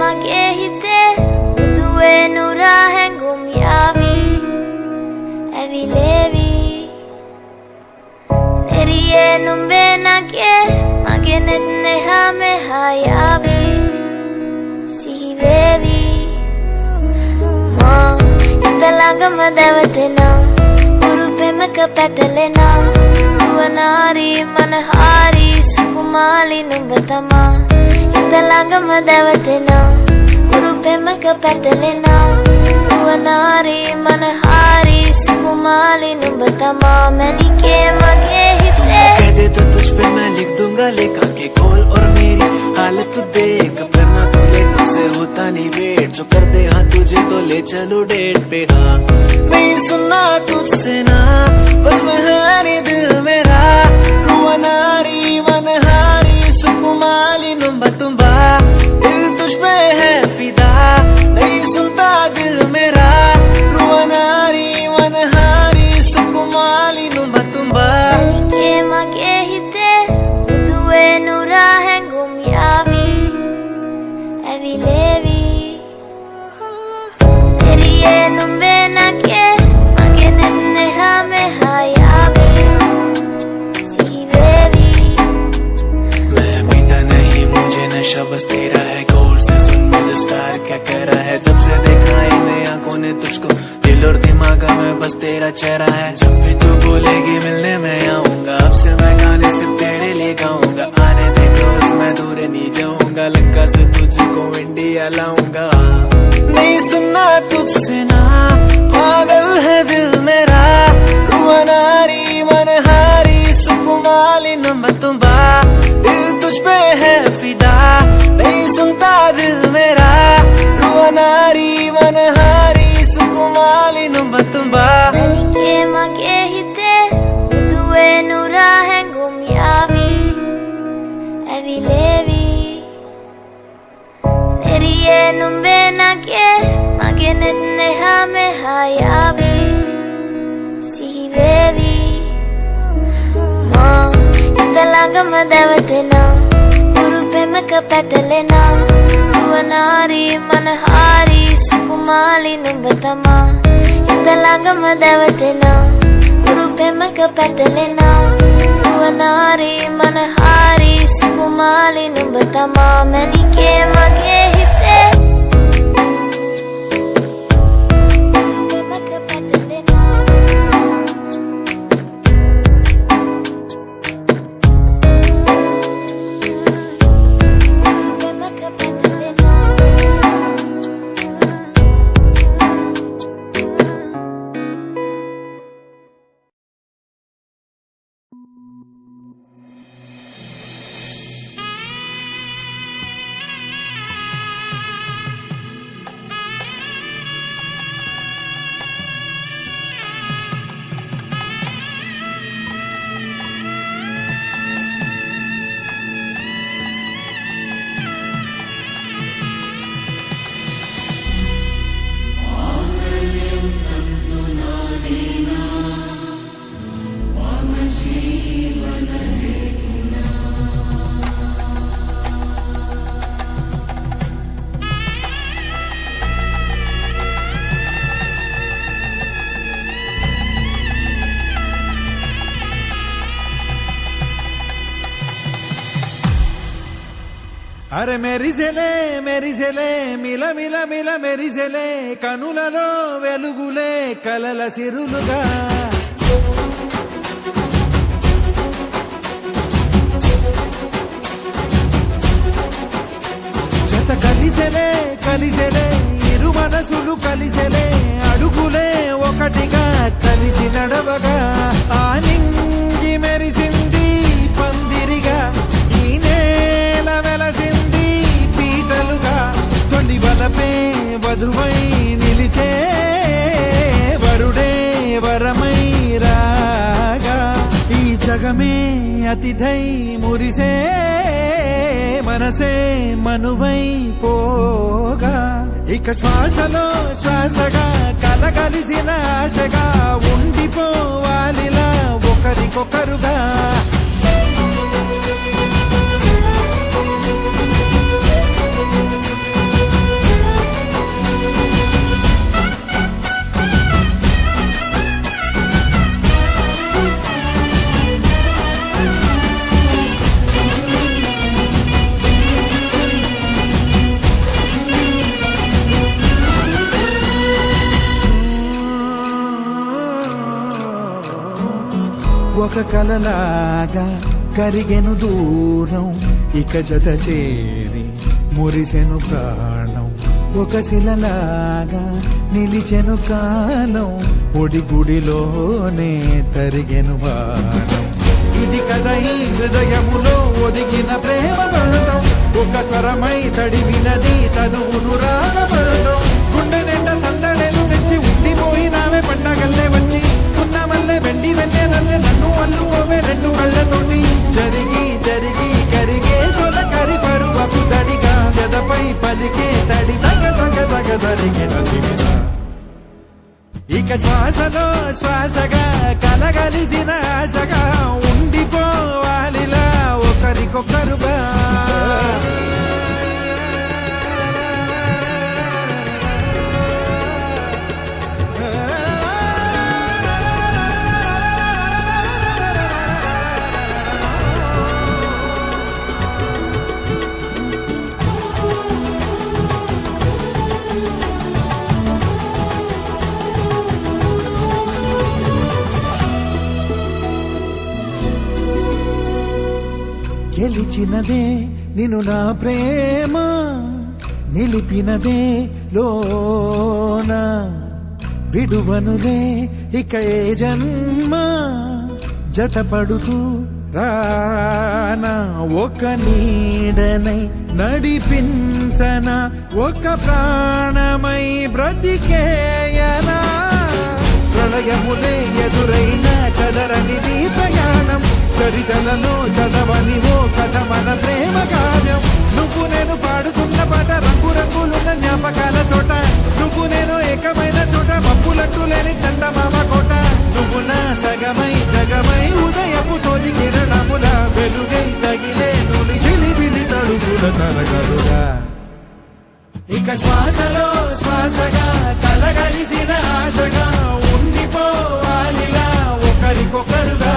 mage hite duwe nura hengum yavi evi levi neriye numbe nage mage netne hame hayavi sihi vevi ma italangama devatena guru pemaka petalena duwanari manahari sukumali numbatama italangama devatena guru pemaka petalena duwanari manahari सुकुमाली नुबतमा मैंने के मगे हिते कह दे तो तुझ पे मैं लिख दूंगा लेखा के कॉल और मेरी हालत तू देख फिर ना तू लेट मुझसे होता नहीं वेट जो कर दे हाँ तुझे तो ले चलो डेट पे हाँ नहीं सुनना तुझसे ना बस में हारी दिल मेरा रुआनारी मनहारी सुकुमाली नुबतुम्बा दिल तुझ पे है फिदा नहीं सुनता दिल मेरा रुआनारी मनहारी सुकुमाली नुबतुम्बा के मगे हिते दुए नूरा hengum yavi evi levi neriye numbe nage mage netne hame hayavi sihi vevi मैं पीता नहीं मुझे नशा बस तेरा है गौर से सुन मुझे स्टार क्या कह रहा है जब से देखा इन आंखों ने तुझको दिल और दिमाग में बस तेरा चेहरा है जब भी तू बोलेगी मिलने मैं आऊंगा अब से मैं गाने सिर्फ तेरे लिए गाऊंगा आने दे क्लोज मैं दूर नहीं जाऊंगा लंका से तुझको इंडिया लाऊंगा नहीं सुनना तुझसे ना पागल है दिल मेरा रुआनारी मनहारी सुकुमाली नुबतुम्बा दिल तुझ पे है फिदा नहीं सुनता दिल मेरा रुआनारी मनहारी सुकुमाली नुबतुम्बा के मगे हिते दुए नूरा hengum yavi evi levi neriye numbe nage mage netne hame hayavi sihi vevi ma italangama devatena guru pemaka petalena duwanari manahari sukumali nubatama italangama devatena guru pemaka petalena duwanari manahari sukumali nubatama मैंने के मगे हिते guru pemaka petalena guru pemaka petalena అరే Mary జలే మిల మిల మిల Mary జలే కనులలో వెలుగులే కలల చిరులుగా జత కలిసెలే ఇరు మనసులు కలిసెలే అడుగులే ఒకటిగా కలిసి నడవగా ఆ నింగి మెరిసింది పందిరిగా ఈ నేల వెలసింది పీటలుగా తొలి వలపే వధువై నిలిచే వరుడే వరమై రాగా ఈ జగమే అతిథై మురిసే మనసే మనువై పోగా ఇక శ్వాసలో శ్వాసగా కలగలిసిన ఆశగా ఉండిపోవాలిలా ఒకరికొకరుగా ఒక కలలాగా కరిగెను దూరం, ఇక జత చేరి మురిసెను ప్రాణం. ఒక శిలలాగా నిలిచెను కాలం, ఒడిగుడిలోనే తరిగెను బాణం. ఇది కదా ఈ హృదయములో ఒదిగిన ప్రేమ బంధం, ఒక స్వరమై తడివినది తనువును రాగబంధం. గుండె నిండా సందడేలు తెచ్చి ఉండిపోయినావే పండగల్లే వచ్చి, ఉన్న మల్లె వెండి వెన్నెలల్లే నన్ను అల్లుకోవే రెండు కళ్ళతోటి. జరిగి జరిగి కరిగే తొలకరి పరువపు తడిగా, జదపై పలికే తడి తగ తగ తగ తరిగిన దివిన. ఇక శ్వాసలో శ్వాసగా కలగలిసిన ఆశగా ఉండిపోవాలిలా ఒకరికొకరుగా. గెలిచినదే నిన్ను నా ప్రేమ, నిలిపినదే లోన, విడువనులే ఇక ఏ జన్మ. జతపడుతూ రానా ఒక నీడనై నడిపించన, ఒక ప్రాణమై బ్రతికేయనా. ప్రళయములే ఎదురైన చదరనిది ప్రయాణం, చరితలలో చదవని ఓ కథ మన ప్రేమ కావ్యం. నువ్వు నేను పాడుతున్న పాట రంగు రంగులున్న జ్ఞాపకాల తోట, నువ్వు నేను ఏకమైన చోట మబ్బులట్టు లేని చందమామ కోట. నువ్వు నా సగమై జగమై ఉదయపు తోలి కిరణముల వెలుగై తగిలే నులి చిలిబిలి తడుగుల తరగలుగా. ఇక శ్వాసలో శ్వాసగా కలగలిసిన ఆశగా ఉండిపోవాలిలా ఒకరికొకరుగా.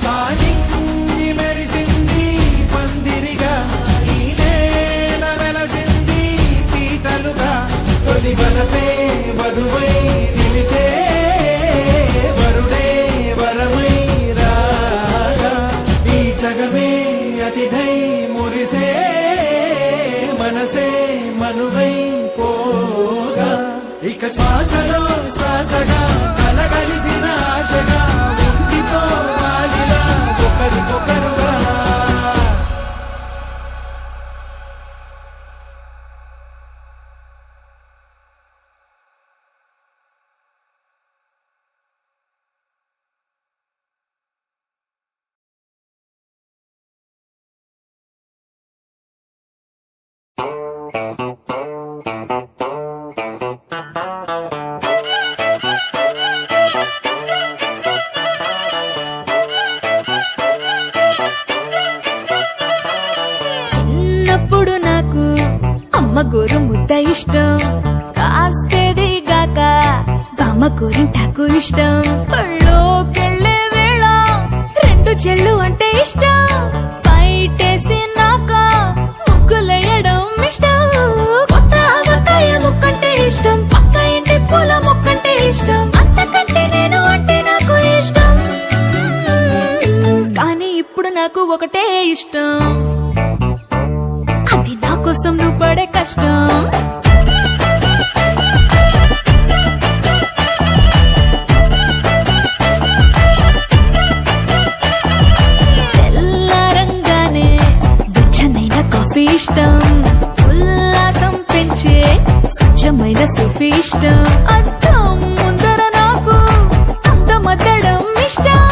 తానింది మెరిసింది పందిరిగా, ఈ నేల వెలసింది పీటలుగా. తొలి వలపే వధువై నిలిచే వరుడే వరమై రాగా, ఈ జగమే అతిథై మురిసే మనసే మనువై పోగా. ఇక శ్వాసలో శ్వాసగా కలగలిసిన ఆశగా ఉండిపోవాలిలా ఒకరికొకరుగా. చిన్నప్పుడు నాకు అమ్మ గోరు ముద్ద ఇష్టం, కాస్తేది గాక బామ్మ గోరింటాకు ఇష్టం. పళ్ళోకెళ్ళే వేళ రెండు చెళ్ళు అంటే ఇష్టం, బయటేసినాక ముగ్గులేయడం ఇష్టం. కొత్త ఆవకాయ ముక్కంటే ఇష్టం, పక్క ఇంటి పూల మొక్కంటే ఇష్టం. అంతకంటే నేను అంటే నాకు ఇష్టం, కానీ ఇప్పుడు నాకు ఒకటే ఇష్టం, అది నా కోసం నువ్వు పడే కష్టం. తెల్లారంగానే వెచ్చనైన కాఫీ ఇష్టం, ఉల్లాసం పెంచే స్వచ్ఛమైన సూఫీ ఇష్టం. అద్దం ముందర నాకు అందమద్దడం ఇష్టం,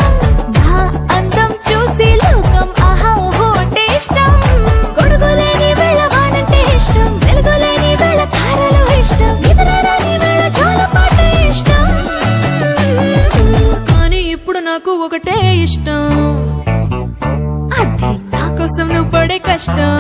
నా అందం చూసి లోకం ఆహా ఓహో అంటే ఇష్టం. గొడుగులేని వేళ వానంటే ఇష్టం, వెలుగులేని వేళ తారలు ఇష్టం, నిద్రరాని వేళ జోలపాట ఇష్టం, కానీ ఇప్పుడు నాకు ఒకటే ఇష్టం, అది నా కోసం నువ్వు పడే కష్టం.